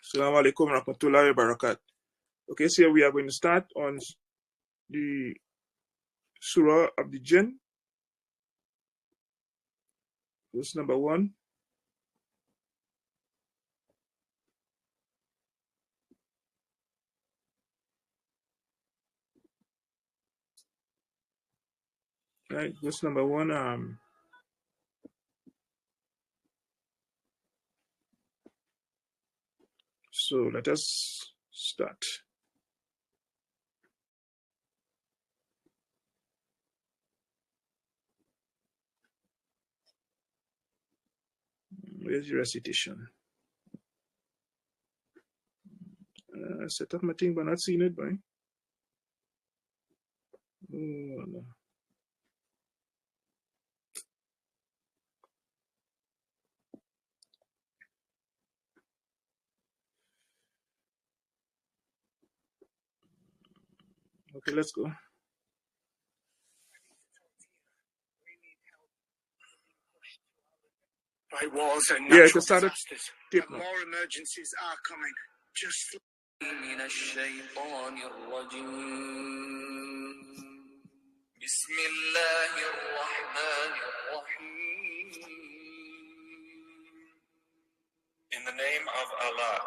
Assalamu alaikum warahmatullahi wabarakatuh. Okay, so we are going to start on the Surah of the Jinn, verse number 1. Right, verse number 1. So let us start. Where's the recitation? Set up my thing, but not seeing it, boy. Oh, no. Okay, let's go. By wars and natural disasters, but more emergencies are coming. Just من الشيطان الرجيم بسم الله الرحمن الرحيم In the name of Allah,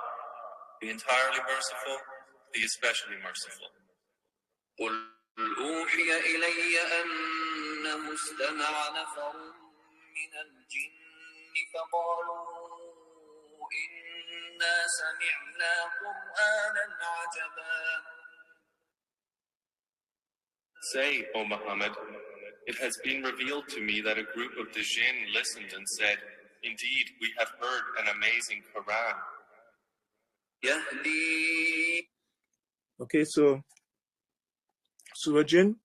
the entirely merciful, the especially merciful. قل أوحي إلي أنه استمع نفر من الجن فقالوا إنا سمعنا قرآنا عجبا. Say, O Muhammad, it has been revealed to me that a group of the jinn listened and said, indeed, we have heard an amazing Quran. Yahdi. Okay, so Surah Jinn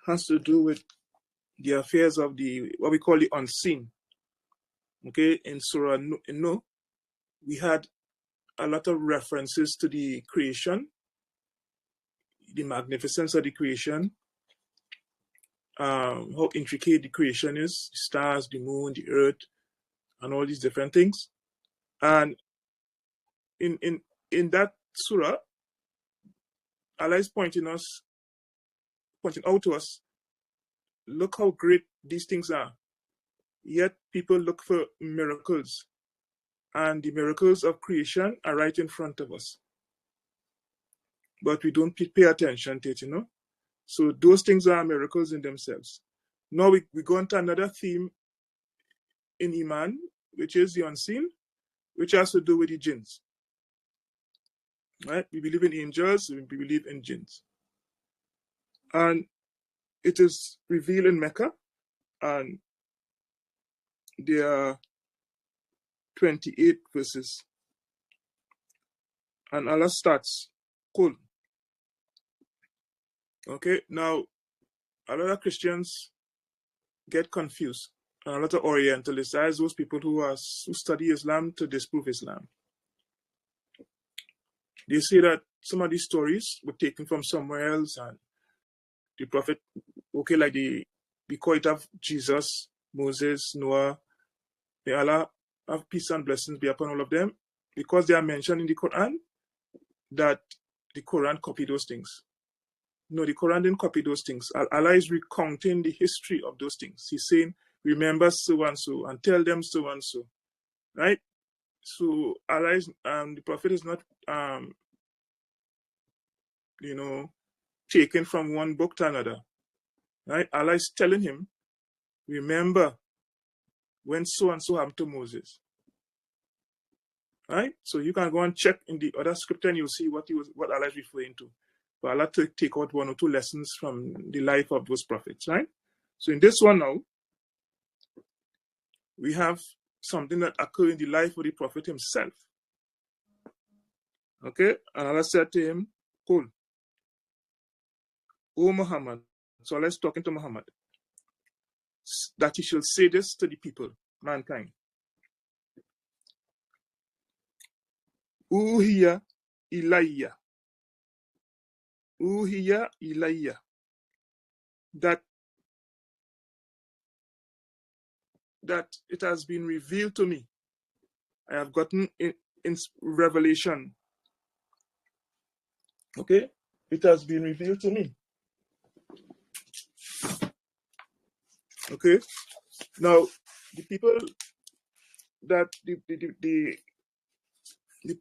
has to do with the affairs of the, what we call the unseen. Okay, in Surah Nuh, we had a lot of references to the creation, the magnificence of the creation, how intricate the creation is, the stars, the moon, the earth, and all these different things. And in that surah, Allah is pointing out to us, look how great these things are. Yet people look for miracles. And the miracles of creation are right in front of us. But we don't pay attention to it, So those things are miracles in themselves. Now we go into another theme in Iman, which is the unseen, which has to do with the jinns. Right? We believe in angels, we believe in jinns. And it is revealed in Mecca, and there are 28 verses. And Allah starts, Qul. Okay, now a lot of Christians get confused. And a lot of Orientalists, as those people who study Islam to disprove Islam. They say that some of these stories were taken from somewhere else, and the Prophet, okay, like the quote of Jesus, Moses, Noah, may Allah have peace and blessings be upon all of them, because they are mentioned in the Quran, that the Quran copied those things. No, the Quran didn't copy those things. Allah is recounting the history of those things. He's saying, remember so and so, and tell them so and so, right? So Allah is, the Prophet is not, taken from one book to another, right? Allah is telling him, remember when so and so happened to Moses, right? So you can go and check in the other scripture and you'll see what Allah is referring to. But Allah to take out one or two lessons from the life of those prophets, right? So in this one now, we have something that occurred in the life of the Prophet himself. Okay? And Allah said to him, Qul, O Muhammad, so Allah is talking to Muhammad, that he shall say this to the people, mankind. Uhiya ilayya. Uhiya ilayya. That it has been revealed to me. I have gotten in Revelation. Okay, it has been revealed to me. Okay, now the people that the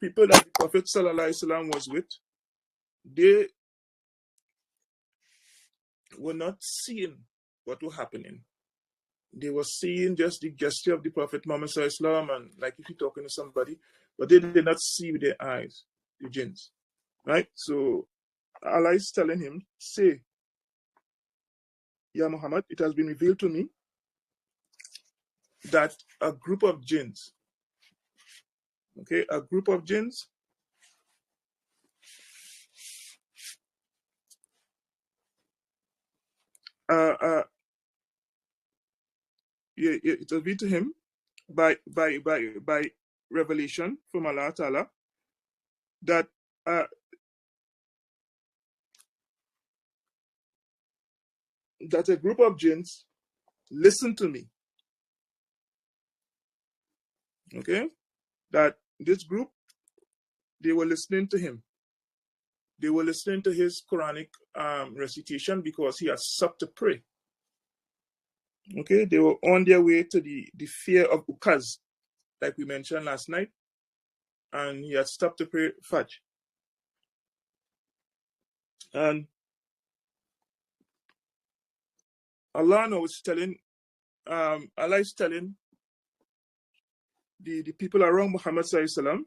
people that the Prophet Sallallahu Alaihi Wasallam was with, they were not seeing what was happening. They were seeing just the gesture of the Prophet Muhammad Sallallahu Alaihi Wasallam, and like if you're talking to somebody, but they did not see with their eyes, the jinns. Right? So Allah is telling him, say, Ya Muhammad, it has been revealed to me that a group of jinns, okay, a group of jinns it was revealed to him by revelation from Allah Ta'ala that that a group of jinns listen to me. Okay? That this group, they were listening to him. They were listening to his Quranic recitation because he had stopped to pray. Okay? They were on their way to the fear of Ukaz, like we mentioned last night, and he had stopped to pray Fajr. And Allah is telling Allah is telling the people around Muhammad Sallallahu Alaihi Wasallam,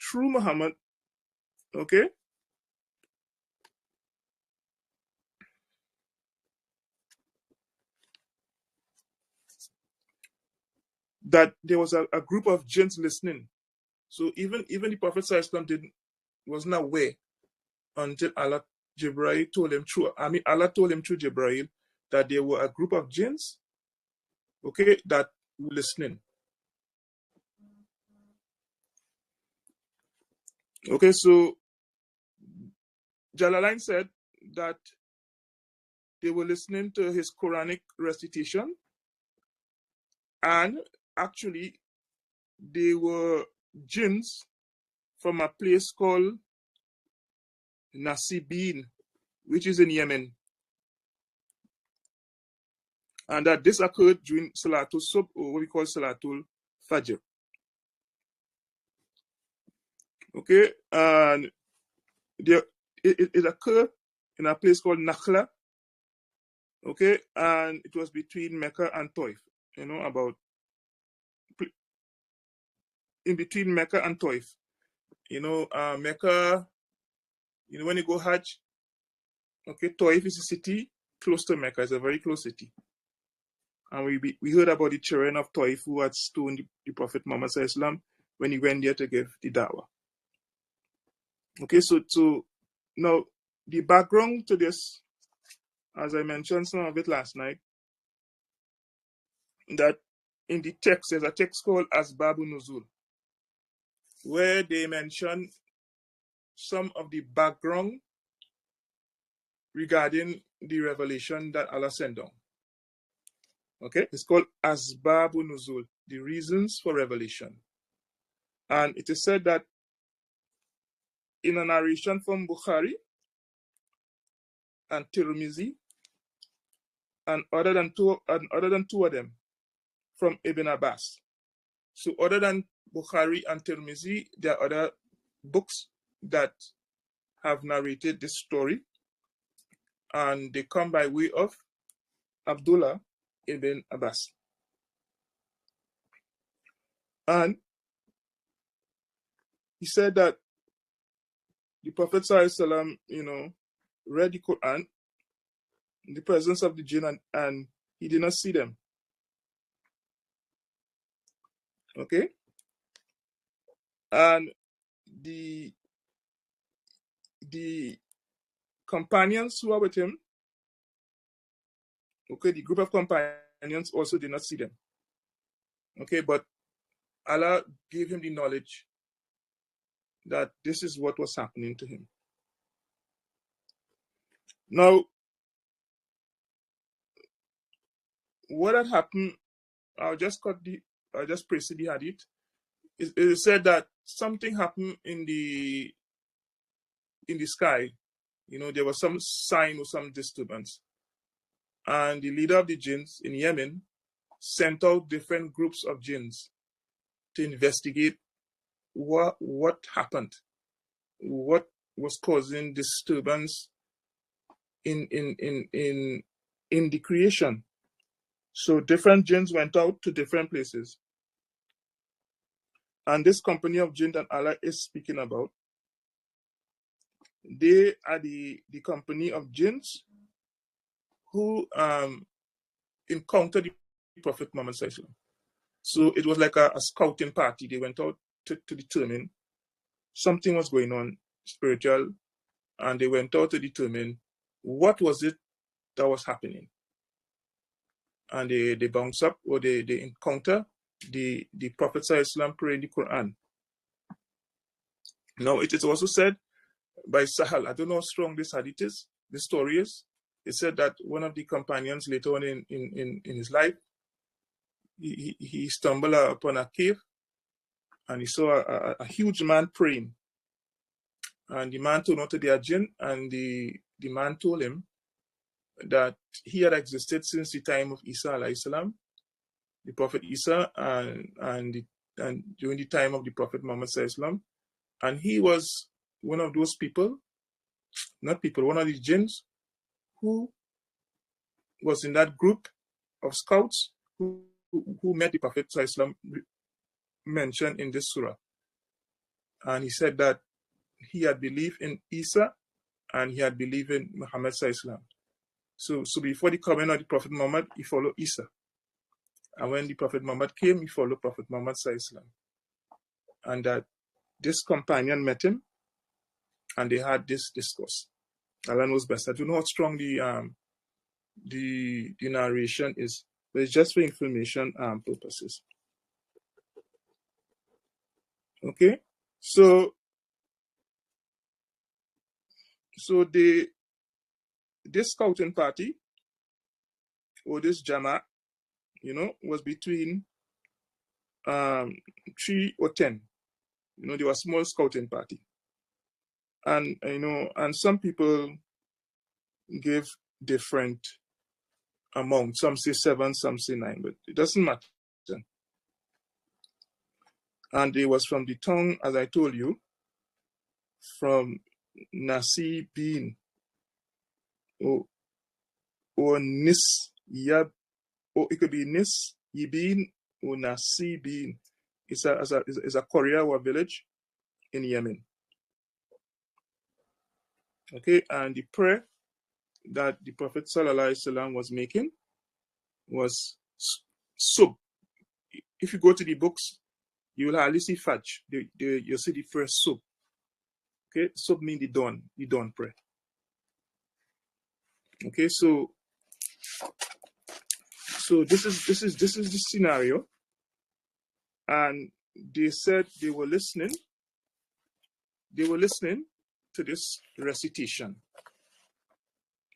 through Muhammad, okay, that there was a group of jinns listening. So even the Prophet Sallallahu Alaihi Wasallam wasn't aware until Allah told him through Jibreel that there were a group of jinns, okay, that were listening. Okay, so Jalalain said that they were listening to his Quranic recitation, and actually they were jinns from a place called Nasibin, which is in Yemen. And that this occurred during Salatul Subh, or what we call Salatul Fajr. Okay, and it occurred in a place called Nakhla. Okay, and it was between Mecca and Taif, about in between Mecca and Taif. Mecca, when you go Hajj, okay, Taif is a city close to Mecca. It's a very close city. And we heard about the children of Taif who had stoned the Prophet Muhammad Sallallahu Alaihi Wasallam when he went there to give the da'wah. Okay, so now the background to this, as I mentioned some of it last night, that in the text, there's a text called Asbabun Nuzul, where they mention some of the background regarding the revelation that Allah sent down. Okay, it's called Asbabun Nuzul, the reasons for revelation. And it is said that in a narration from Bukhari and Tirmizi, and other than two of them, from Ibn Abbas. So other than Bukhari and Tirmizi, there are other books that have narrated this story, and they come by way of Abdullah ibn Abbas. And he said that the Prophet Sallallahu Alaihi Wasallam, read the Quran in the presence of the jinn, and he did not see them. Okay? And the companions who were with him, okay, the group of companions also did not see them. Okay, but Allah gave him the knowledge that this is what was happening to him. Now, what had happened, I'll just precede the hadith. it said that something happened in the sky. There was some sign or some disturbance. And the leader of the jinns in Yemen sent out different groups of jinns to investigate what happened, what was causing disturbance in the creation. So different jinns went out to different places. And this company of jinn that Allah is speaking about, they are the company of jinns who encountered the Prophet Muhammad Sallallahu Alaihi Wasallam. So it was like a scouting party. They went out to determine something was going on spiritual, and they went out to determine what was it that was happening. And they bounce up, or they encounter the Prophet Sallallahu Alaihi Wasallam praying the Quran. Now it is also said by Sahal, I don't know how strong this hadith is, this story is. It said that one of the companions later on in his life, he stumbled upon a cave, and he saw a huge man praying. And the man turned out to be a jinn, and the man told him that he had existed since the time of Isa alayhi salam, the Prophet Isa, and during the time of the Prophet Muhammad sallallahu alaihi wasallam. And he was one of those people, one of the jinns who was in that group of scouts who met the Prophet sallallahu alaihi wasallam mentioned in this surah. And he said that he had believed in Isa and he had believed in Muhammad sallallahu alaihi wasallam. So before the coming of the Prophet Muhammad, he followed Isa. And when the Prophet Muhammad came, he followed Prophet Muhammad sallallahu alaihi wasallam. And that this companion met him, and they had this discourse. Allah knows best. I don't know how strong the narration is, but it's just for information purposes. Okay, so this scouting party, or this Jama, was between 3 or 10. They were a small scouting party. And, and some people give different amounts. Some say 7, some say 9, but it doesn't matter. And it was from the tongue, as I told you, from Nasibin, or Nisyab, or it could be Nisyibin or Nasibin. It's a Korea or village in Yemen. Okay, and the prayer that the Prophet Sallallahu Alaihi Wasallam was making was sub. If you go to the books, you will hardly see fajr. You'll see the first sub. Okay, sub means the dawn prayer. Okay, so this is the scenario, and they said they were listening to this recitation.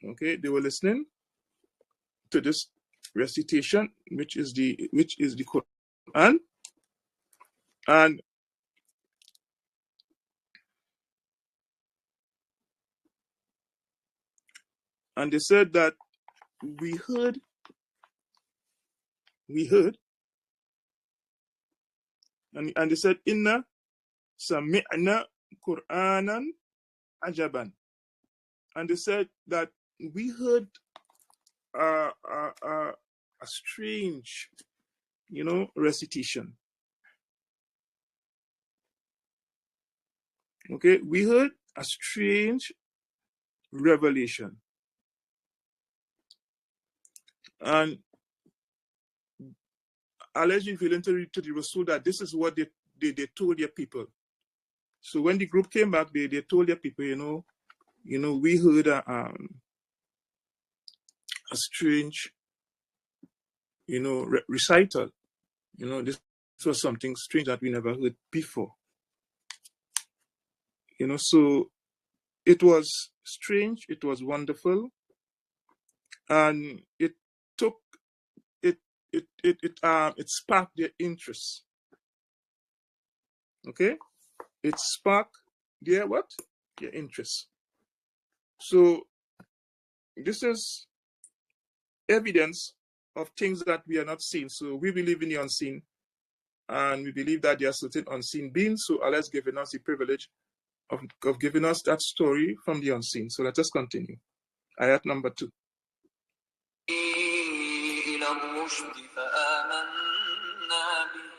Okay, they were listening to this recitation, which is the Quran, and they said that we heard, and they said, Inna sami'na Qur'anan ajaban, and they said that we heard a strange, recitation. Okay, we heard a strange revelation. And allegedly revealing to the Rasul that this is what they told their people. So when the group came back, they told their people, we heard a strange, recital. This was something strange that we never heard before. So it was strange, it was wonderful, and it sparked their interest Okay, it spark their what? Their interest. So this is evidence of things that we are not seeing. So we believe in the unseen, and we believe that there are certain unseen beings. So Allah has given us the privilege of giving us that story from the unseen. So let us continue. Ayat number 2. إلى الرشد فآمنا به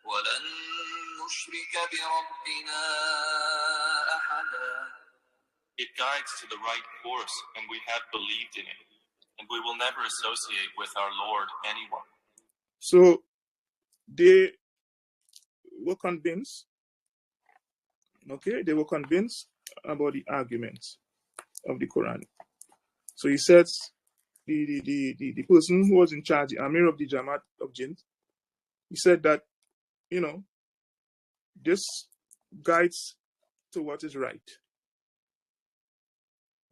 ولن نشرك بربنا أحدا. It guides to the right course, and we have believed in it, and we will never associate with our Lord anyone. So they were convinced, okay, they were convinced about the arguments of the Quran. So he says, the person who was in charge, the Amir of the Jamaat of Jinn, he said that, you know, this guides to what is right.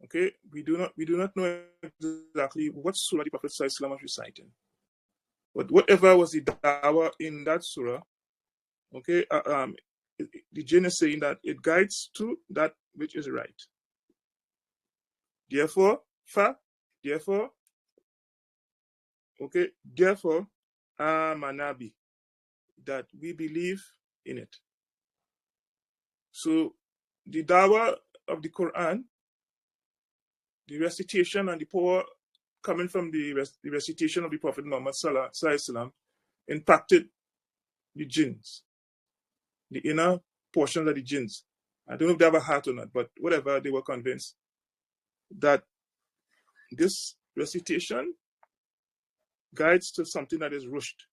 Okay, we do not know exactly what surah the Prophet ﷺ was reciting, but whatever was the dawah in that surah, okay, the jinn is saying that it guides to that which is right. Therefore, amanabi, that we believe in it. So the dawah of the Quran, the recitation and the power coming from the recitation of the Prophet Muhammad Sallallahu Alaihi Wasallam impacted the jinns, the inner portions of the jinns. I don't know if they have a heart or not, but whatever, they were convinced that this recitation guides to something that is rushed,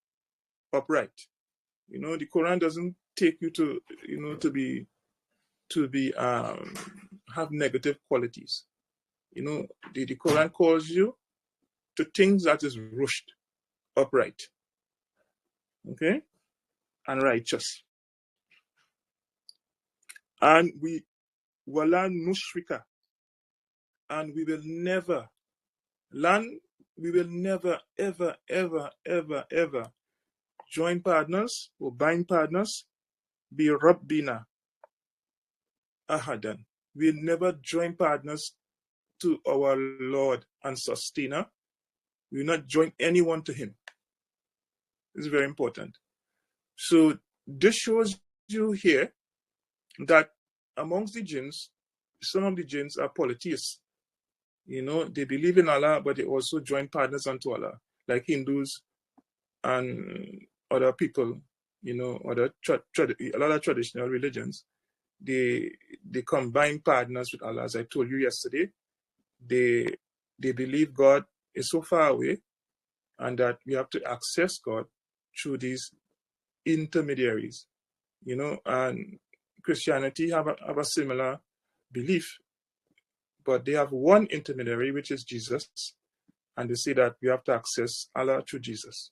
upright. You know, the Quran doesn't take you to, you know, to be have negative qualities. You know, the Quran calls you to things that is rushed, upright, okay, and righteous. And we wala nushrika, and we will never ever join partners or bind partners bi rabbina ahadan. We'll never join partners to our Lord and Sustainer. We will not join anyone to him. This is very important. So this shows you here that amongst the jinns, some of the jinns are polytheists. You know, they believe in Allah, but they also join partners unto Allah, like Hindus and other people, you know, other a lot of traditional religions. They combine partners with Allah. As I told you yesterday, they believe God is so far away, and that we have to access God through these intermediaries, you know. And Christianity have a similar belief, but they have one intermediary, which is Jesus, and they say that we have to access Allah through Jesus.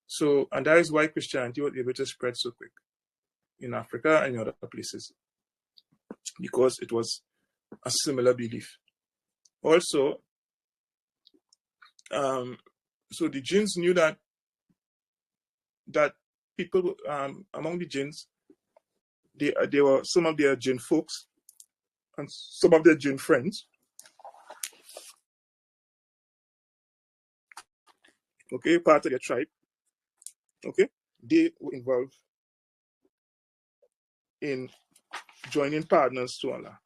So, and that is why Christianity was able to spread so quick in Africa and in other places, because it was a similar belief. Also, so the jinns knew that people among the jinns, they were some of their jinn folks and some of their jinn friends. Okay, part of their tribe. Okay, they were involved in joining partners to Allah.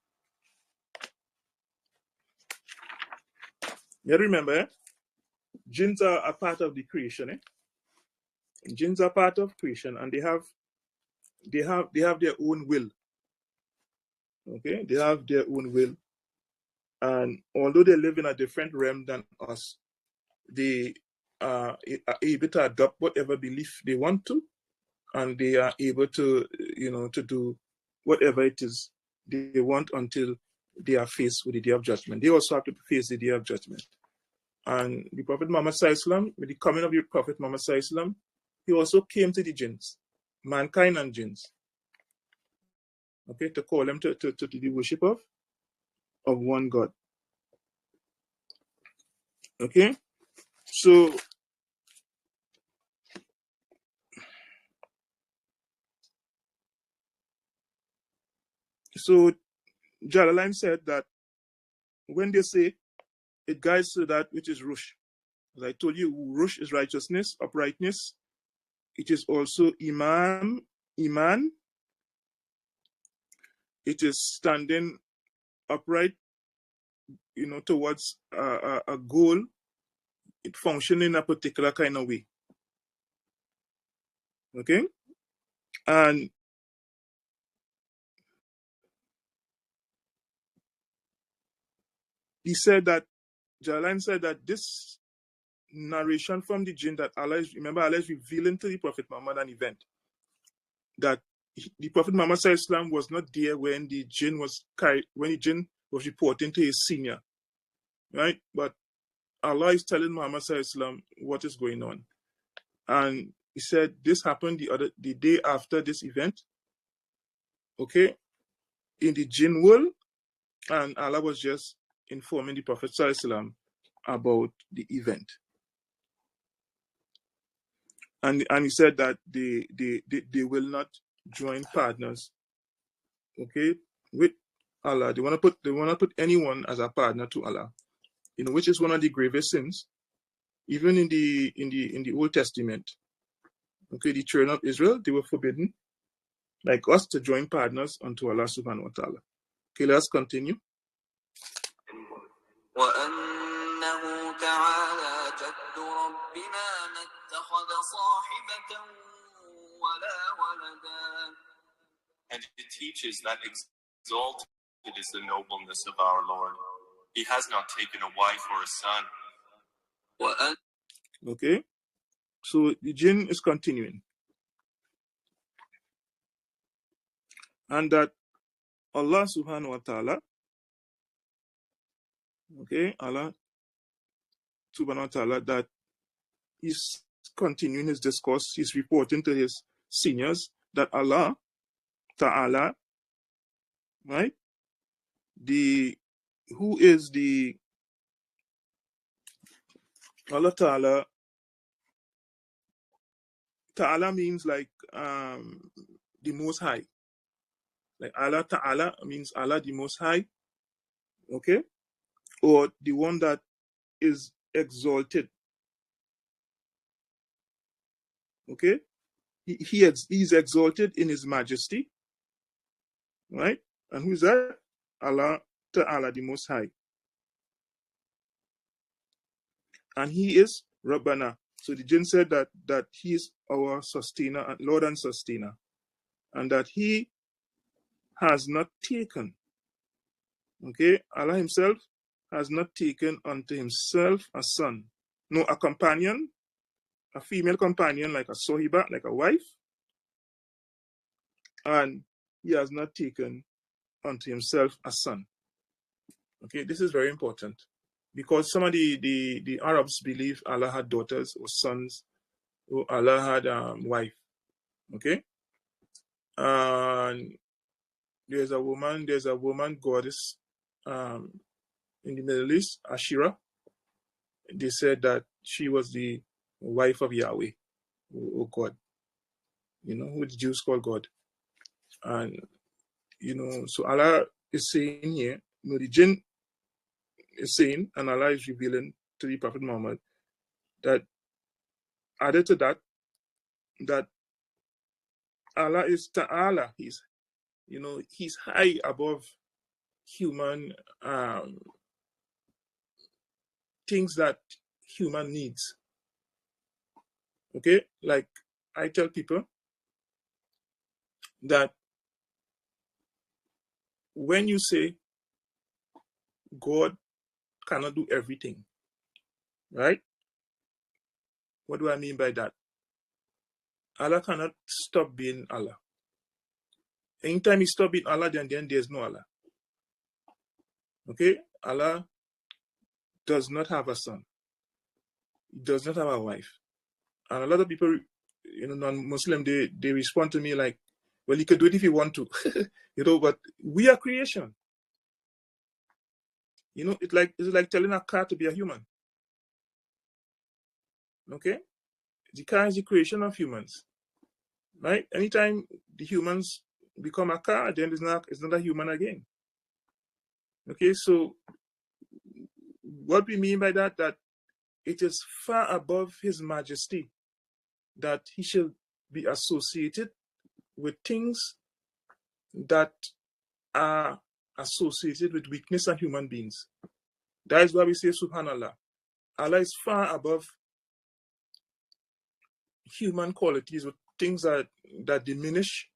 You remember, jinns are a part of the creation. Jinns are part of creation, and they have their own will. Okay, they have their own will, and although they live in a different realm than us, they are able to adopt whatever belief they want to, and they are able to, you know, to do whatever it is they want until they are faced with the Day of Judgment. They also have to face the Day of Judgment. And the Prophet Muhammad Sallallahu, with the coming of the Prophet Muhammad Sallallahu, he also came to the jinns, mankind and jinns, okay, to call them to the worship of one God. Okay, so So Jalalain said that when they say it guides to that which is rush, as I told you, rush is righteousness, uprightness. It is also iman. It is standing upright, towards a goal. It functions in a particular kind of way. Okay? And he said that, Jalalain said that this narration from the jinn that Allah is revealing to the Prophet Muhammad an event that the Prophet Muhammad was not there when the jinn was reporting to his senior, right? But Allah is telling Muhammad what is going on, and he said this happened the day after this event, okay, in the jinn world, and Allah was just informing the Prophet about the event. And he said that they will not join partners, okay, with Allah. They want to put anyone as a partner to Allah, which is one of the gravest sins, even in the Old Testament. Okay, the children of Israel, they were forbidden, like us, to join partners unto Allah subhanahu wa ta'ala. Okay, let's continue. And it teaches that exalted is the nobleness of our Lord. He has not taken a wife or a son. Okay, so the jinn is continuing. And that Allah subhanahu wa ta'ala, okay, Allah subhanahu wa ta'ala, that he's continuing his discourse, he's reporting to his seniors that Allah ta'ala, right, who is the Allah ta'ala. Ta'ala means like the Most High. Like Allah Ta'ala means Allah the Most High, okay, or the one that is exalted, okay. He's exalted in his majesty, right? And who is that? Allah Ta'ala the Most High. And he is Rabbana. So the jinn said that he is our sustainer, Lord and sustainer, and that he has not taken, okay, Allah himself has not taken unto himself a son, no, a companion, a female companion, like a sohiba, like a wife, and he has not taken unto himself a son. Okay, this is very important, because some of the Arabs believe Allah had daughters or sons, or Allah had wife. Okay, and there's a woman goddess in the Middle East, Ashira. They said that she was the wife of Yahweh, or God, who the Jews call God. And so Allah is saying here, the jinn is saying, and Allah is revealing to the Prophet Muhammad that added to that Allah is Ta'ala. He's high above human things that human needs. Okay, like I tell people that when you say God cannot do everything, right? What do I mean by that? Allah cannot stop being Allah. Anytime he stops being Allah, then there's no Allah. Okay? Allah does not have a son. He does not have a wife. And a lot of people, non-Muslim, they respond to me like, well, he could do it if he want to. But we are creation. It's like telling a car to be a human. Okay? The car is the creation of humans. Right? Anytime the humans become a car, then it's not a human again. Okay, so what we mean by that it is far above his majesty that he shall be associated with things that are associated with weakness and human beings. That is why we say Subhanallah. Allah is far above human qualities with things that diminish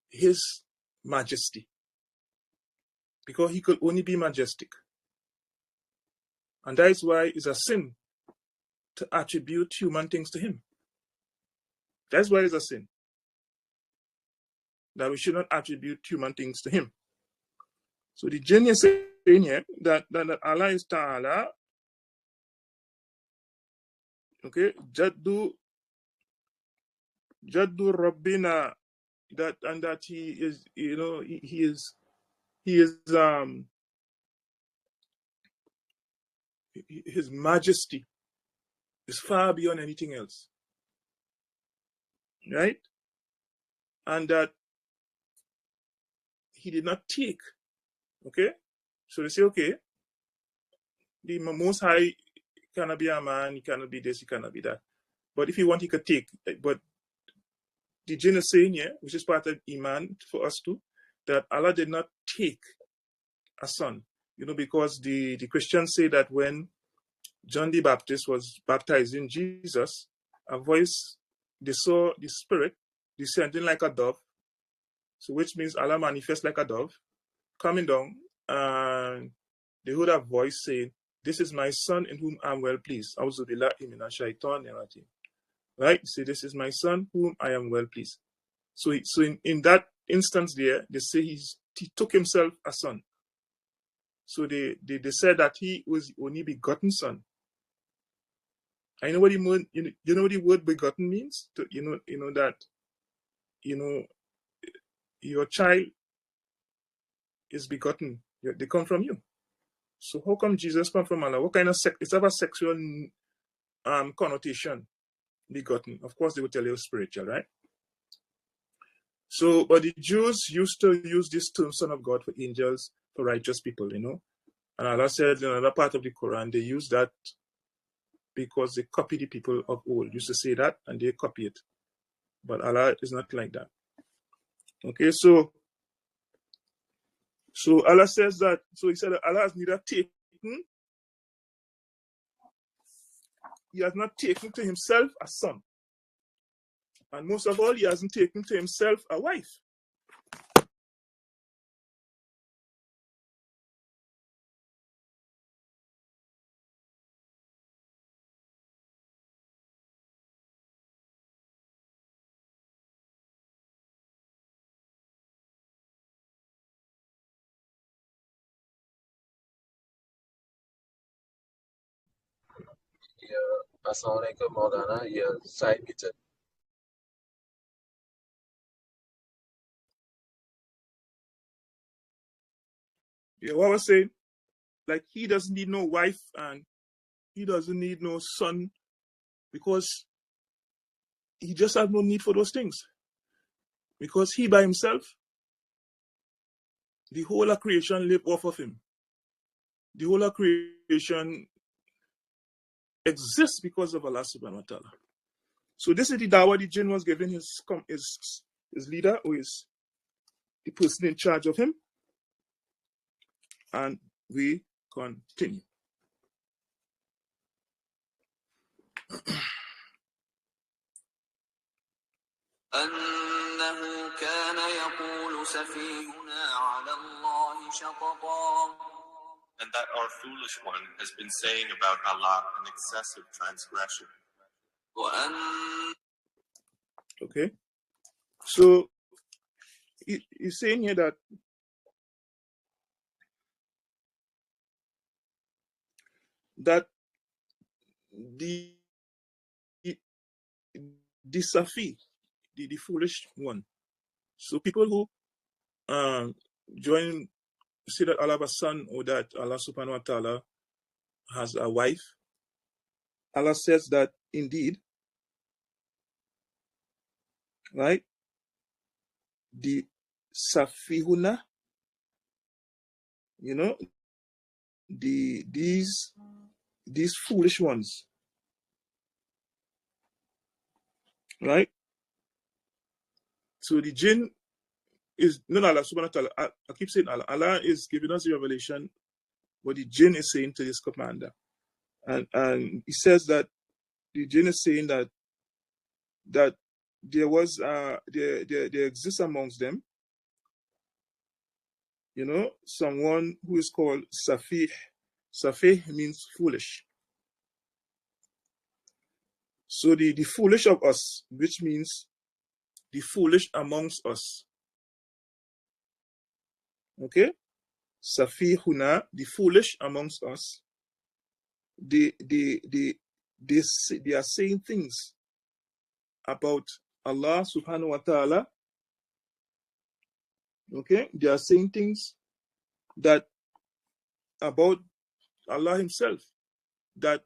his majesty, because he could only be majestic. And that is why it's a sin to attribute human things to him. That's why it's a sin, that we should not attribute human things to him. So the jinn is saying here that Allah is Ta'ala, okay, Jaddu Rabbina, that he is, his majesty is far beyond anything else, right? And that he did not take, okay? So they say, okay, the Most High cannot be a man, he cannot be this, he cannot be that. But if he want, he could take. But the jinn is saying here, which is part of Iman for us too, that Allah did not take a son. Because the Christians say that when John the Baptist was baptizing Jesus, a voice, they saw the Spirit descending like a dove, so which means Allah manifests like a dove, coming down, and they heard a voice saying, "This is my son in whom I am well pleased." Right? Say, "This is my son whom I am well pleased." So in that instance there, they say he took himself a son. So they said that he was the only begotten son. I know what the word begotten means. That your child is begotten. They come from you. So how come Jesus come from Allah? What kind of it's have a sexual connotation, begotten. Of course, they would tell you spiritual, right? So, but the Jews used to use this term "son of God" for angels, for righteous people, And Allah said in another part of the Quran, they use that because they copy the people of old. Used to say that, and they copy it. But Allah is not like that. Okay, so Allah says that, so he said that Allah has neither taken, he has not taken to himself a son. And most of all, he hasn't taken to himself a wife. Yeah, Assalamualaikum Maulana. Yeah, side meter. Yeah, what I was saying, like, he doesn't need no wife and he doesn't need no son, because he just has no need for those things. Because he by himself, the whole of creation live off of him. The whole of creation exists because of Allah subhanahu wa ta'ala. So this is the dawah the jinn was giving his leader, or is the person in charge of him. And we continue. أنه كان يقول سفيهنا على الله شططا. And that our foolish one has been saying about Allah an excessive transgression. Okay, so he's saying here that the Safi, the foolish one. So people who say that Allah has a son, or that Allah subhanahu wa ta'ala has a wife, Allah says that indeed, right, the Safihuna, you know, these foolish ones, right? So the jinn is not Allah subhanahu wa ta'ala. I keep saying Allah. Allah is giving us the revelation, what the jinn is saying to this commander. And he says that the jinn is saying that there was there exists amongst them, you know, someone who is called Safih. Safih means foolish. So the foolish of us, which means the foolish amongst us. Okay? Safihuna, the foolish amongst us. They are saying things about Allah subhanahu wa ta'ala. Okay? They are saying things that about Allah himself, that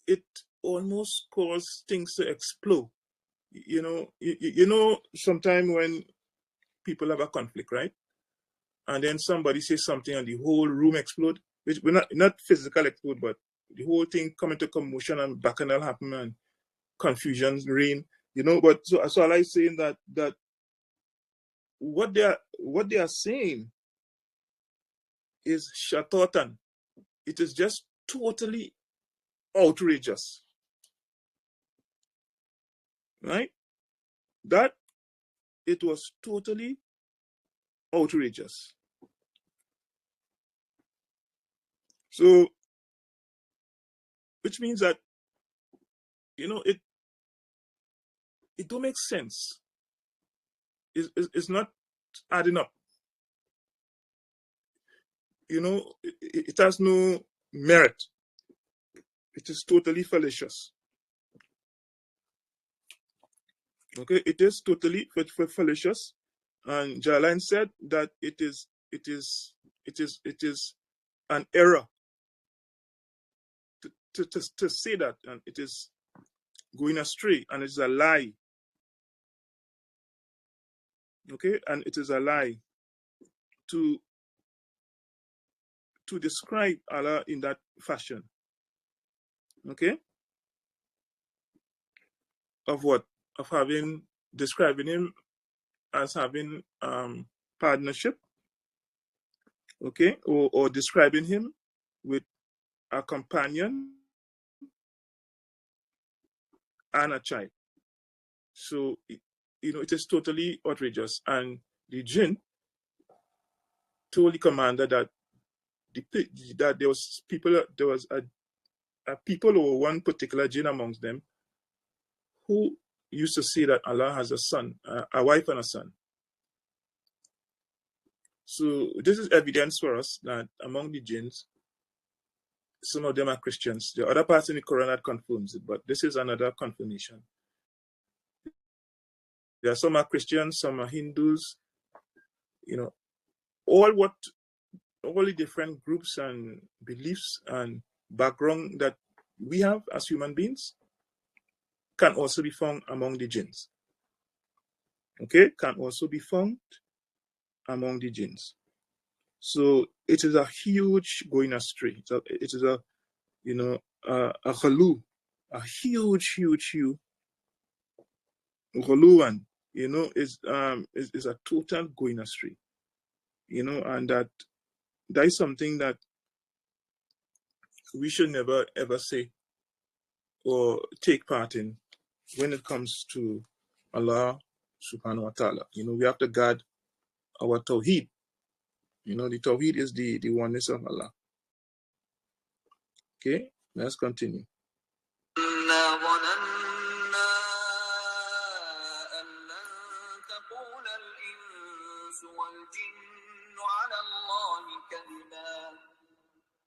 it almost causes things to explode. You know, sometimes when people have a conflict, right? And then somebody says something and the whole room explode, which we're not physical explode, but the whole thing come into commotion and bacchanal happen and confusion reign, you know. But so Allah is saying that what they are saying is shatatan. It is just totally outrageous, right? That it was totally outrageous. So, which means that, you know, it don't make sense. It's not adding up. You know, it has no merit. It is totally fallacious. Okay, it is totally fallacious. And Jalalain said that it is an error to say that, and it is going astray, and it's a lie. Okay, and it is a lie to describe Allah in that fashion. Okay, of what? Of describing him as having partnership. Okay, or describing him with a companion and a child. So, you know, it is totally outrageous. And the jinn told the commander that there was a people or one particular jinn amongst them who used to say that Allah has a son, a wife and a son. So this is evidence for us that among the jinns, some of them are Christians. The other parts in the Quran that confirms it, but this is another confirmation. There are some are Christians, some are Hindus, you know, all the different groups and beliefs and background that we have as human beings can also be found among the jinns. Okay, can also be found among the jinns. So it is a huge going astray. It is a ghalu, a huge ghalu, you know, is a total going astray. You know, and that is something that we should never ever say or take part in when it comes to Allah subhanahu wa ta'ala. You know, we have to guard our tawheed. You know, the tawheed is the oneness of Allah. Okay, let's continue.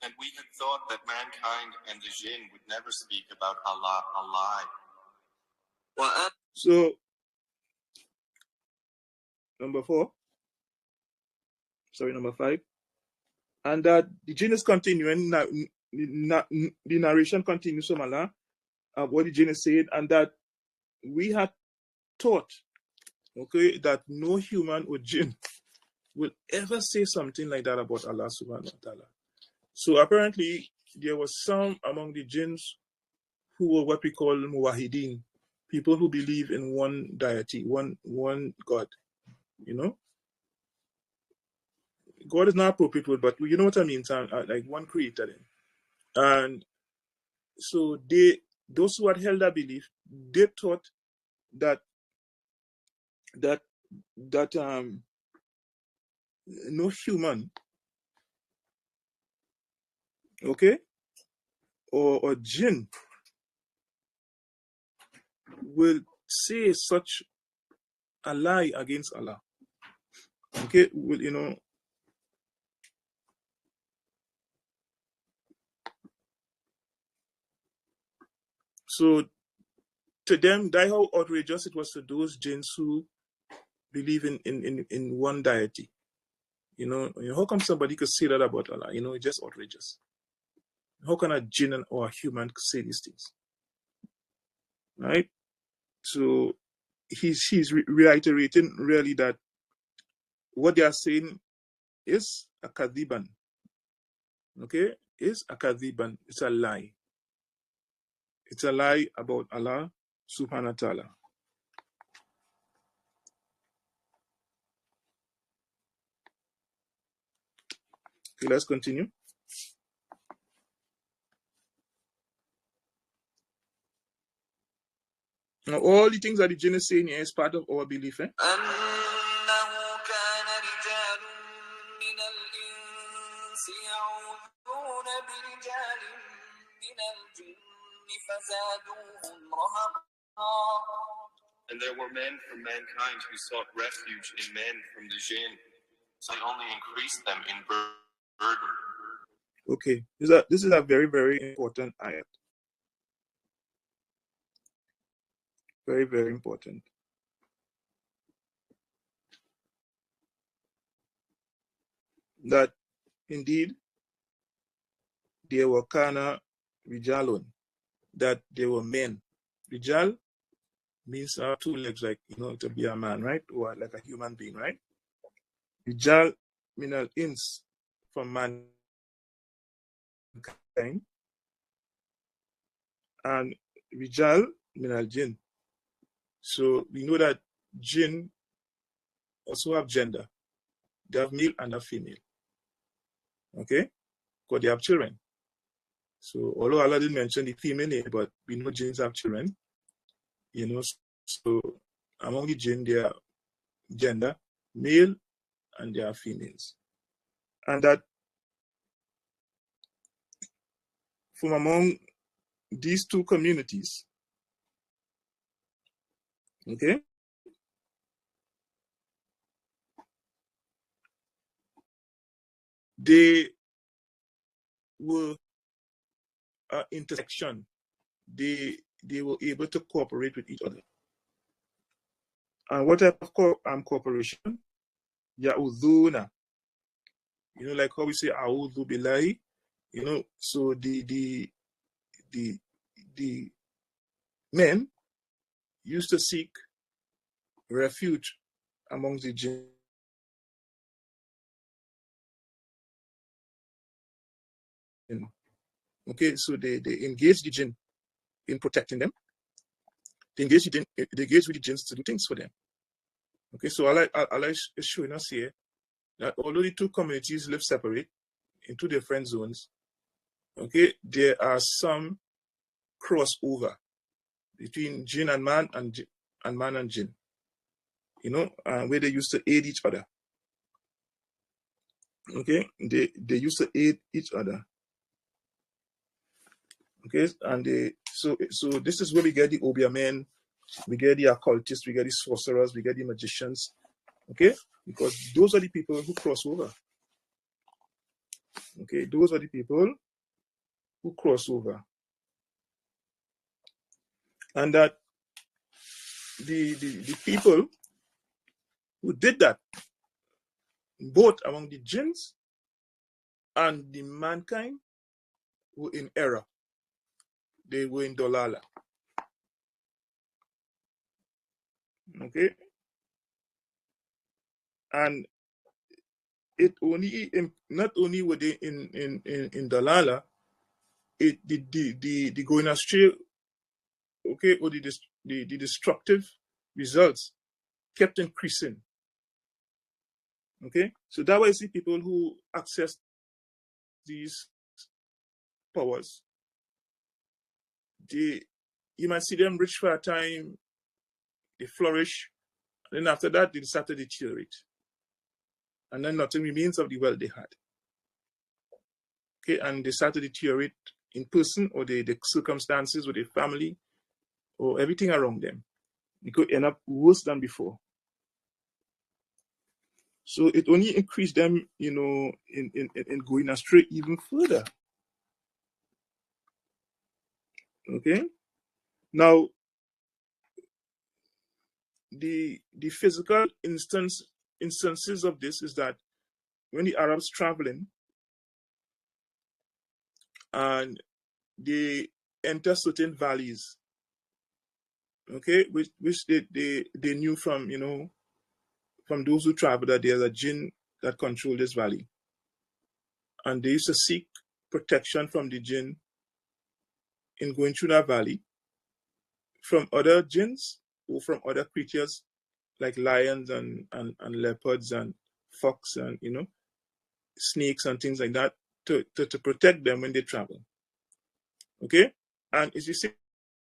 And we had thought that mankind and the jinn would never speak about Allah a lie. So, number 5. And that the jinn is continuing, the narration continues from Allah, what the jinn is saying, and that we had thought, okay, that no human or jinn will ever say something like that about Allah subhanahu wa ta'ala. So apparently there was some among the jinns who were what we call muwahideen, people who believe in one deity, one God. You know, God is not appropriate word, but you know what I mean. Like one created him, and so those who had held that belief, they thought that that no human, okay, or jinn will say such a lie against Allah. Okay, well, you know, so to them, that how outrageous it was to those jinns who believe in one deity. You know, how come somebody could say that about Allah? You know, it's just outrageous. How can a jinn or a human say these things? Right? So he's reiterating really that what they are saying is a kadhiban. Okay? Is a kadhiban. It's a lie. It's a lie about Allah subhanahu wa ta'ala. Okay, let's continue. Now, all the things that the jinn is saying here is part of our belief. Eh? And there were men from mankind who sought refuge in men from the jinn. So I only increased them in burden. Okay, this is a very, very important ayat. Very, very important. That indeed there were kana rijalun, that there were men. Rijal means two legs, like, you know, to be a man, right? Or like a human being, right? Rijal minal ins, from mankind, and Rijal minal jinn. So we know that jinn also have gender. They have male and a female. Okay? Because they have children. So although Allah didn't mention the female here, but we know jinns have children. You know, so among the jinn, they are gender, male, and they are females. And that from among these two communities, okay, they were intersection. They were able to cooperate with each other. And what type of cooperation? Ya'udhuna. You know, like how we say a'udhu billahi. You know, so the men used to seek refuge amongst the jinn. Okay, so they engage the jinn in protecting them. They engage with the jinns to do things for them. Okay, so Allah is showing us here that although the two communities live separate in two different zones, okay, there are some crossover between jinn and man and man and jinn. You know, where they used to aid each other. Okay, they used to aid each other. Okay, and so this is where we get the Obia men, we get the occultists, we get the sorcerers, we get the magicians. Okay, because those are the people who cross over. Okay, those are the people who cross over, and that the people who did that, both among the jinns and the mankind, were in error. They were in dolala. Okay, And it only, not only were they in Dalala, the going astray, okay, or the destructive results kept increasing. Okay, so that way you see people who access these powers, you might see them rich for a time, they flourish, and then after that they start to deteriorate, and then nothing remains of the wealth they had. Okay, and they start to deteriorate in person, or the circumstances, or the family, or everything around them. It could end up worse than before. So it only increased them, in going astray even further. Okay. Now, the physical instances of this is that when the Arabs traveling and they enter certain valleys, okay, which they knew from from those who traveled that there's a jinn that controlled this valley, and they used to seek protection from the jinn in going through that valley from other jinns or from other creatures like lions and leopards and fox and snakes and things like that to protect them when they travel. Okay, and it's the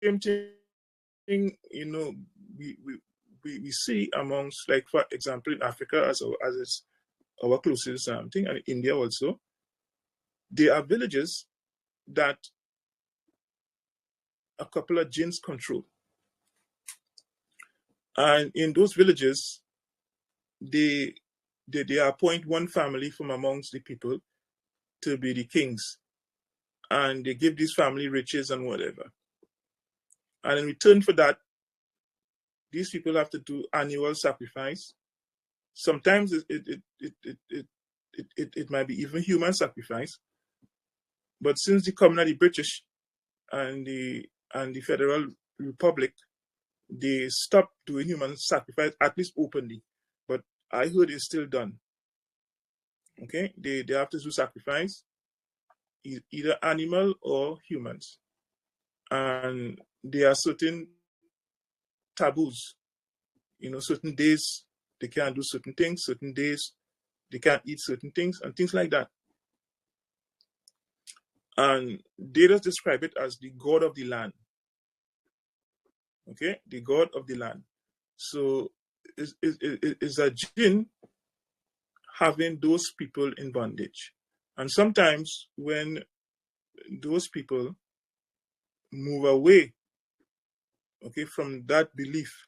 same thing we see amongst, like, for example, in Africa as it's our closest thing, and India also. There are villages that a couple of jinns control, and in those villages they appoint one family from amongst the people to be the kings, and they give this family riches and whatever, and in return for that these people have to do annual sacrifice. Sometimes it might be even human sacrifice, but since the coming of the British and the Federal Republic, they stopped doing human sacrifice, at least openly. But I heard it's still done. Okay, they have to do sacrifice, either animal or humans, and there are certain taboos. Certain days they can't do certain things, certain days they can't eat certain things, and things like that. And they just describe it as the god of the land. Okay, the god of the land. So is a jinn having those people in bondage. And sometimes when those people move away, okay, from that belief,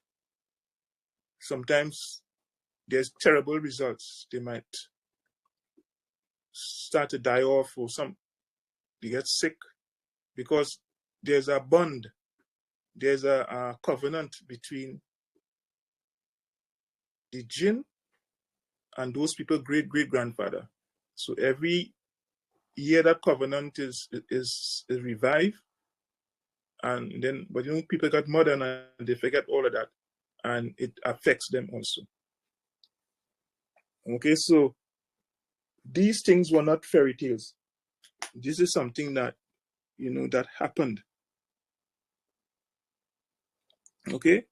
sometimes there's terrible results. They might start to die off, or they get sick, because there's a bond, there's a covenant between the jinn and those people great-great-grandfather. So every year that covenant is revived, and then, but people got modern and they forget all of that, and it affects them also. Okay, so these things were not fairy tales. This is something that that happened. Okay,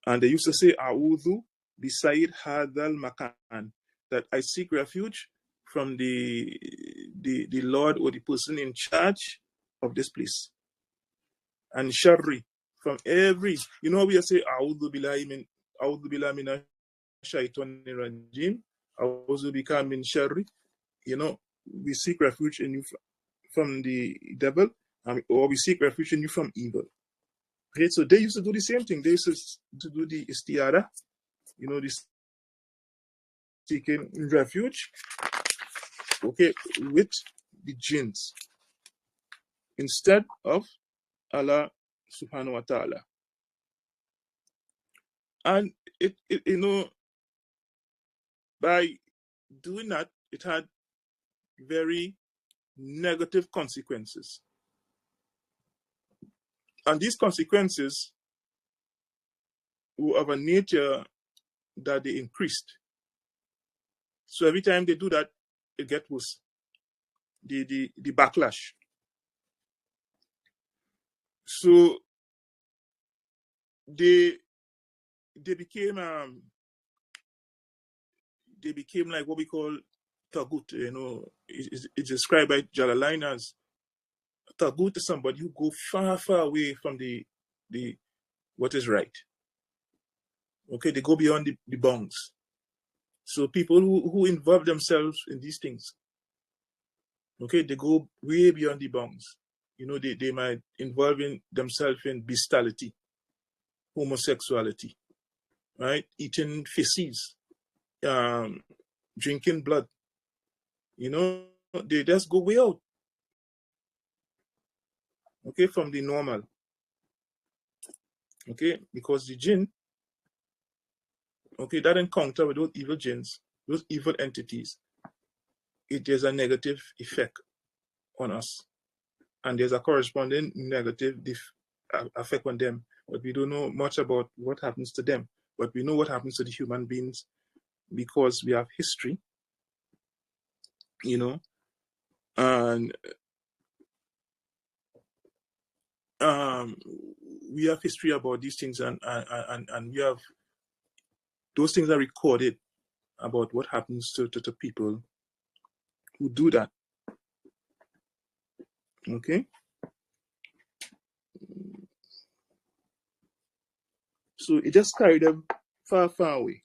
and they used to say "A'udhu bisaid hadal makan," that I seek refuge from the Lord, or the person in charge of this place, and sharri, from every, we say "A'udhu billahi min shaitanir rajim, a'udhu bika min sharri." We seek refuge in you from the devil, or we seek refuge in you from evil. Okay, so they used to do the same thing. They used to do the istiara, this seeking refuge, okay, with the jinns instead of Allah subhanahu wa ta'ala. And it by doing that, it had very negative consequences. And these consequences were of a nature that they increased. So every time they do that, it gets worse. The backlash. So they became like what we call tagut. You know, it's described by Jalalain as tagut is somebody who go far away from the what is right. Okay, they go beyond the bounds. So people who involve themselves in these things, okay, they go way beyond the bounds. You know, they might involve themselves in bestiality, homosexuality, right? Eating feces, drinking blood. You know, they just go way out, okay, from the normal. Okay, because the jinn, okay, that encounter with those evil jinns, those evil entities, it has a negative effect on us. And there's a corresponding negative effect on them. But we don't know much about what happens to them. But we know what happens to the human beings because we have history, you know, and we have history about these things, and we have those things are recorded about what happens to people who do that. Okay. So it just carried them far away.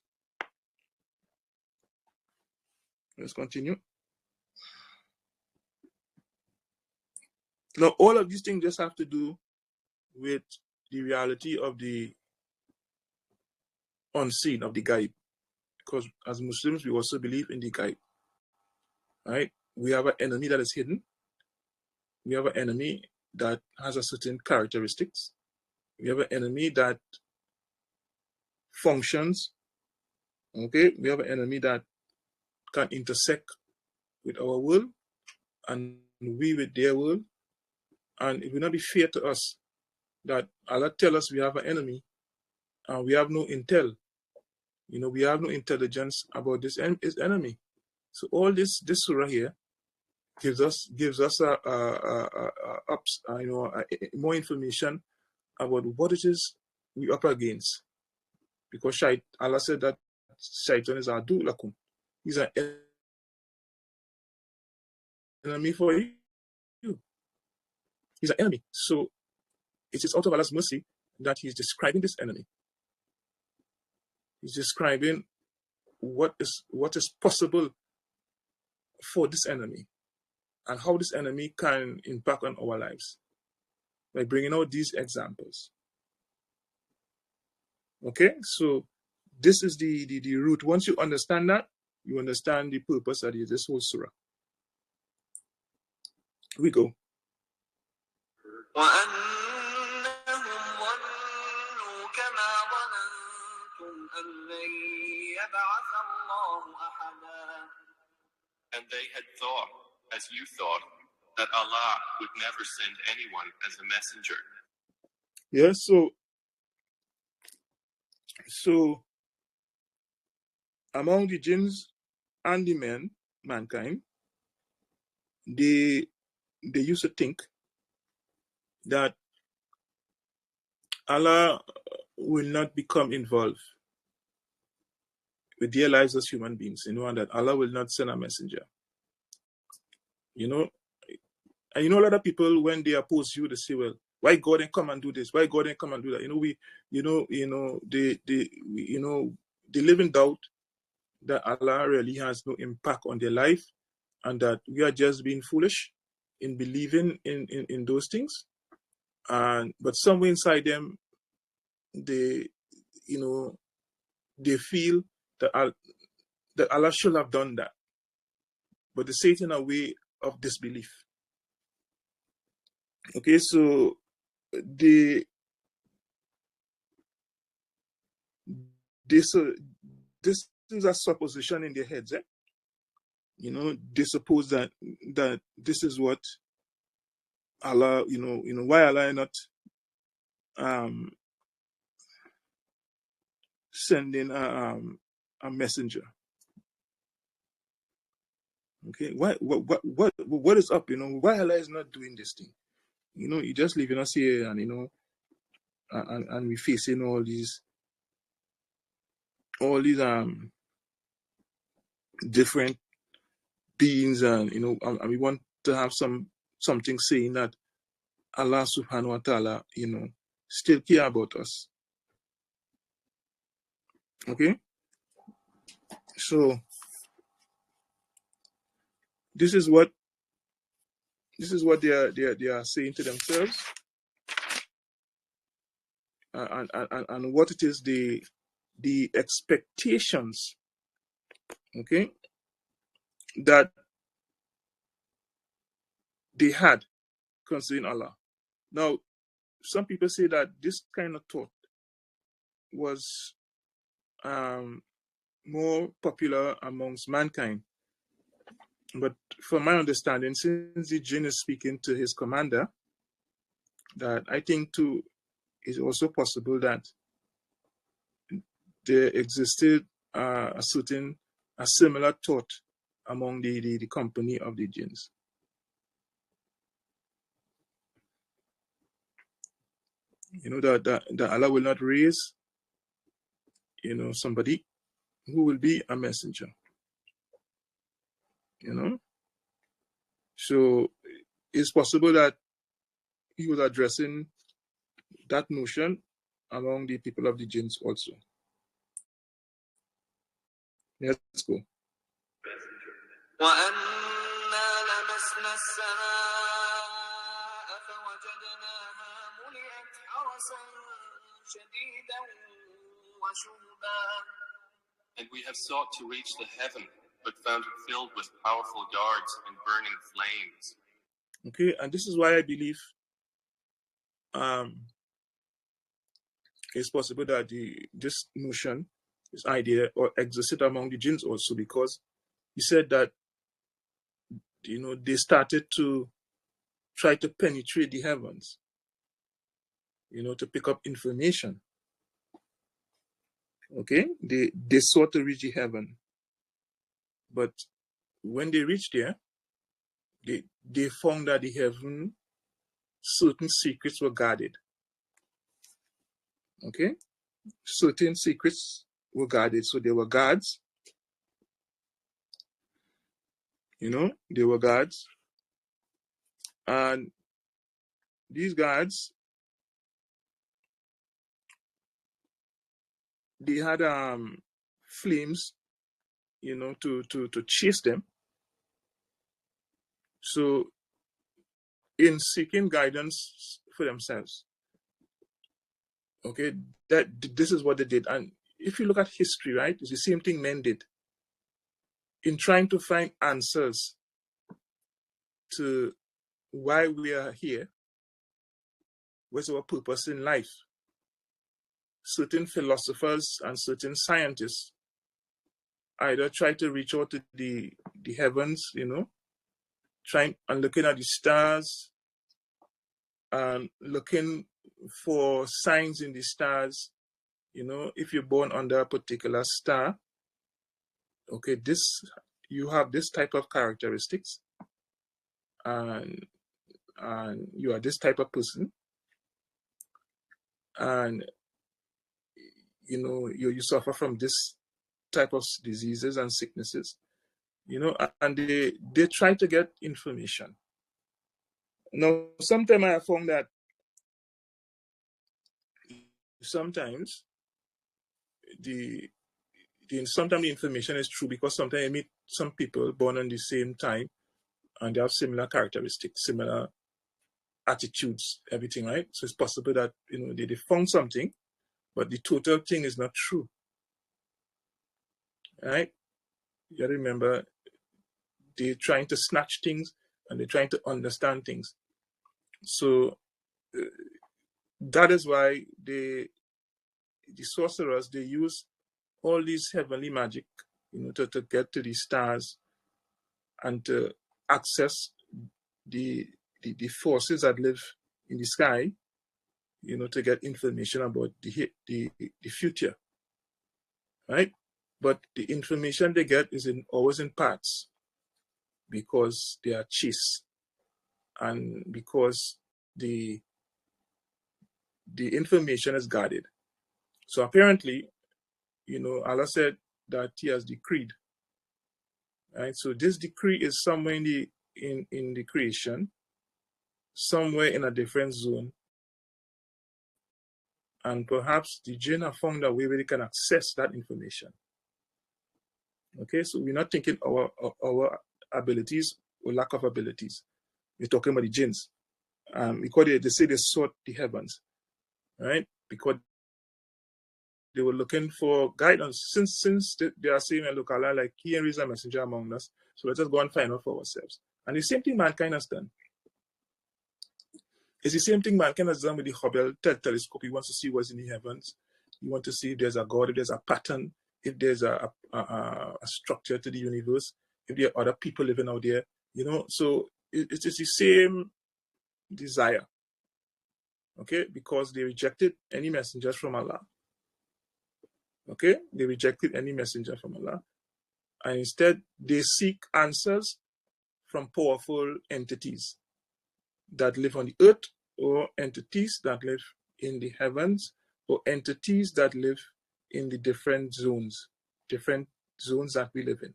Let's continue. Now, all of these things just have to do with the reality of the unseen, of the ghaib. Because as Muslims, we also believe in the ghaib. Right? We have an enemy that is hidden. We have an enemy that has a certain characteristics. We have an enemy that functions. Okay? We have an enemy that can intersect with our world and we with their world. And it will not be fair to us that Allah tell us we have an enemy and we have no intel. You know, we have no intelligence about this enemy. So all this surah here gives us more information about what it is we up against. Because Allah said that Shaitan is adu lakum. He's an enemy for you. He's an enemy. So it is out of Allah's mercy that He's describing this enemy. He's describing what is possible for this enemy and how this enemy can impact on our lives by bringing out these examples. Okay, so this is the root. Once you understand that, you understand the purpose of this whole surah. Here we go. And they had thought, as you thought, that Allah would never send anyone as a messenger. Yes, so among the jinns and the mankind, they used to think that Allah will not become involved with their lives as human beings, you know, and that Allah will not send a messenger. You know, and you know, a lot of people, when they oppose you, they say, well, why God didn't come and do this? Why God didn't come and do that? You know, they live in doubt that Allah really has no impact on their life and that we are just being foolish in believing in those things. But somewhere inside them, they feel that Allah should have done that. But they say it in a way of disbelief. Okay, so this is a supposition in their heads. You know, they suppose that this is what Allah, why Allah not sending a messenger. Okay, what is up? Why Allah is not doing this thing? You just leaving us here, and and we facing all these different beings, and and we want to have something saying that Allah Subhanahu wa Taala, still care about us. Okay, so this is what they are saying to themselves, and what it is the expectations, okay, that they had concerning Allah. Now, some people say that this kind of thought was more popular amongst mankind. But from my understanding, since the jinn is speaking to his commander, that I think too is also possible that there existed a similar thought among the company of the jinns. That Allah will not raise, somebody who will be a messenger. So it's possible that he was addressing that notion among the people of the jinns also. Let's go. And we have sought to reach the heaven, but found it filled with powerful guards and burning flames. Okay, and this is why I believe it's possible that this notion, this idea, or existed among the jinns also, because he said that they started to try to penetrate the heavens, to pick up information. Okay, they sought to reach the heaven, but when they reached there, they found that the heaven, certain secrets were guarded. Okay, certain secrets were guarded, so there were guards. There were guards, and these guards, they had flames, to chase them. So, in seeking guidance for themselves, okay, this is what they did. And if you look at history, right, it's the same thing men did in trying to find answers to why we are here, what's our purpose in life. Certain philosophers and certain scientists either try to reach out to the heavens, trying and looking at the stars and looking for signs in the stars. If you're born under a particular star, okay, you have this type of characteristics, and you are this type of person, and you suffer from this type of diseases and sicknesses, and they try to get information. Now, sometimes I have found that sometimes sometimes the information is true, because sometimes I meet some people born on the same time and they have similar characteristics, similar attitudes, everything, right? So it's possible that they found something, but the total thing is not true, right? You gotta remember, they're trying to snatch things and they're trying to understand things. So that is why the sorcerers, they use all these heavenly magic, to get to the stars and to access the forces that live in the sky, to get information about the future, right? But the information they get is always in parts. because they are chaste and because the information is guarded. So apparently, Allah said that He has decreed, right? So this decree is somewhere in the creation, somewhere in a different zone, and perhaps the jinn have found a way where they can access that information. Okay, so we're not thinking our abilities or lack of abilities. We're talking about the jinns. Because they say they sought the heavens, right? Because they were looking for guidance. Since they are saying, look, Allah, like He is a messenger among us, so let us go and find out for ourselves. And the same thing mankind has done. It's the same thing mankind has done with the Hubble telescope. He wants to see what's in the heavens. He wants to see if there's a God, if there's a pattern, if there's a structure to the universe, if there are other people living out there. So it's the same desire. Okay, because they rejected any messengers from Allah. Okay, they rejected any messenger from Allah, and instead they seek answers from powerful entities that live on the earth, or entities that live in the heavens, or entities that live in the different zones that we live in.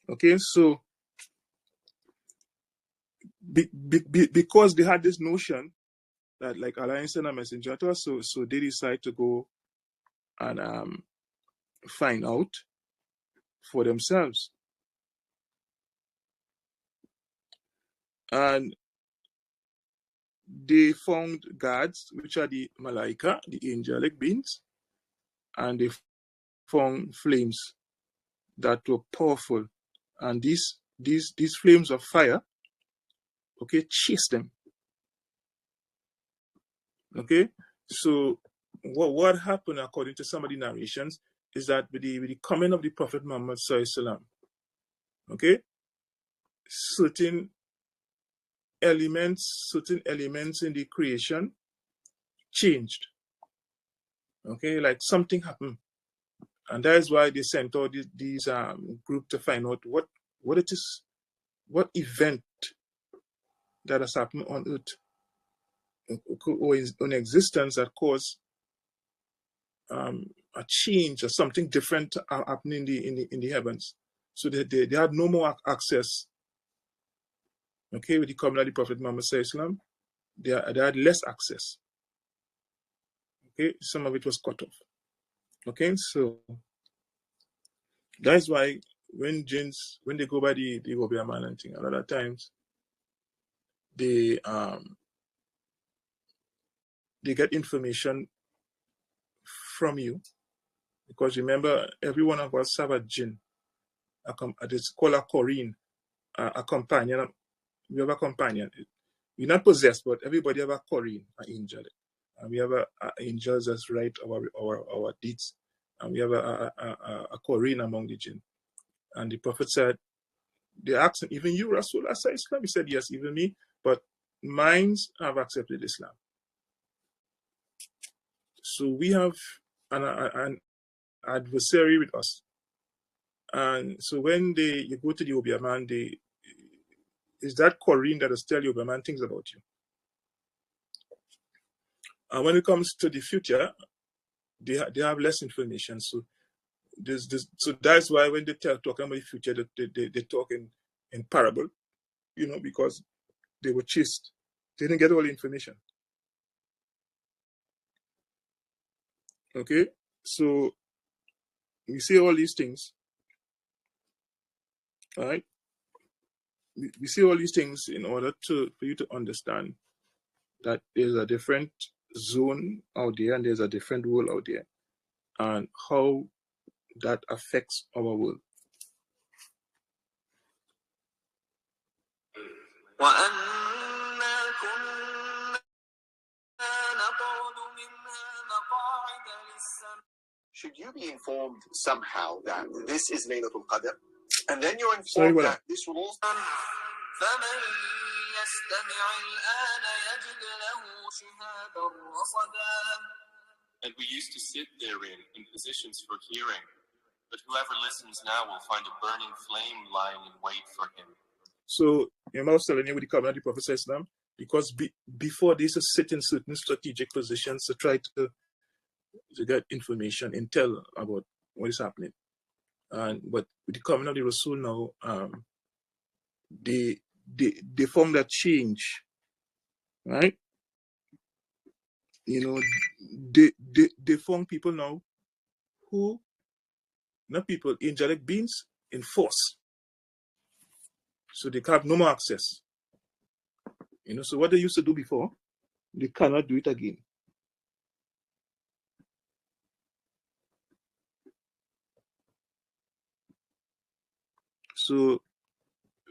Okay, so because they had this notion that like Allah sent a messenger to us, so they decide to go and find out for themselves. And they found guards, which are the Malaika, the angelic beings, and they found flames that were powerful. And these flames of fire, okay, chased them. Okay, so what happened according to some of the narrations is that with the coming of the Prophet Muhammad Sallallahu, okay, certain elements in the creation changed. Okay, like something happened, and that is why they sent out these group to find out what it is, what event that has happened on Earth or in existence that caused a change or something different happening in the heavens. So they had no more access. Okay, with the coming of the Prophet Muhammad Sallallahu, they had less access. Okay, some of it was cut off. Okay, so that's why when jinns, when they go by the Obeah man and thing, a lot of times they get information from you, because remember, every one of us have a jinn. It's called a Corrine, a companion. We have a companion. We're not possessed, but everybody have a Corrine, an angel. And we have angels that write our deeds. And we have a Corrine among the jinn. And the Prophet said, they asked him, even you, Rasulullah Islam? He said, yes, even me, but minds have accepted Islam. So we have an adversary with us. And so when you go to the Obeah man, is that Corrine that will tell you Obeah man things about you. And when it comes to the future, they have less information. So so that's why when they talking about the future, they talk in parable, because they were chased. They didn't get all the information. Okay, so we see all these things, all right? We see all these things in order for you to understand that there's a different zone out there and there's a different world out there, and how that affects our world. Should you be informed somehow that this is Laylatul Qadr, and then you're informed that this will also... And we used to sit therein in positions for hearing, but whoever listens now will find a burning flame lying in wait for him. So remember I was telling you with the covenant of the Prophet Islam, because before they used to sit in certain strategic positions to try to get information, intel about what is happening. But with the coming of the Rasul now, they found that change, right? You know, they found people now who, not people, angelic beings in force. So they have no more access. You know, so what they used to do before, they cannot do it again. So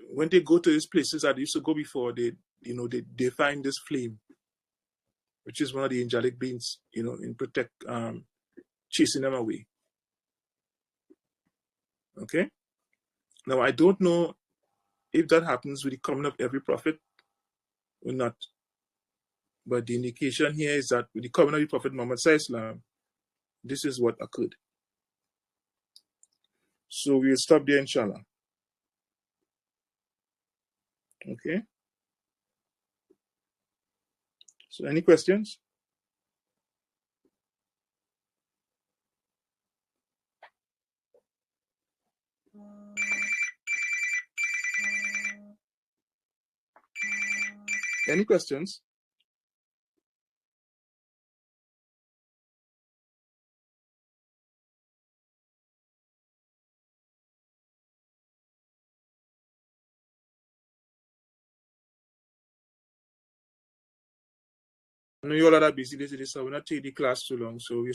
when they go to these places that they used to go before, they find this flame, which is one of the angelic beings, in protect, chasing them away. Okay. Now I don't know if that happens with the coming of every prophet or not, but the indication here is that with the coming of the Prophet Muhammad Sallallahu, this is what occurred. So we'll stop there, inshallah. Okay. So any questions? Any questions? I know you all are busy today, so we'll not take the class too long. So we'll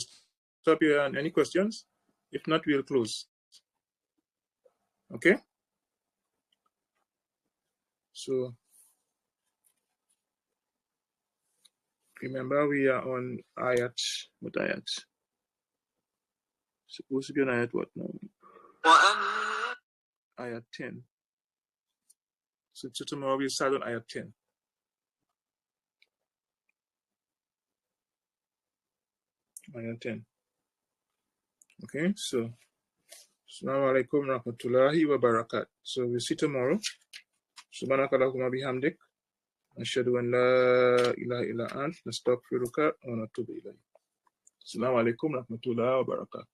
stop here. And any questions? If not, we'll close. Okay? So remember, we are on ayat. What ayat? Supposed to be on ayat what now? Ayat 10. So tomorrow we'll start on ayat 10. Ayat 10. Okay, so Assalamu alaikum rahmatullahi wa barakat. So we'll see tomorrow. Subhanakallahumma bihamdik. Ashhadu an la ilaha illa ant. Nastaghfiruka wa natubu ilayk. Assalamu alaikum rahmatullahi wa barakat.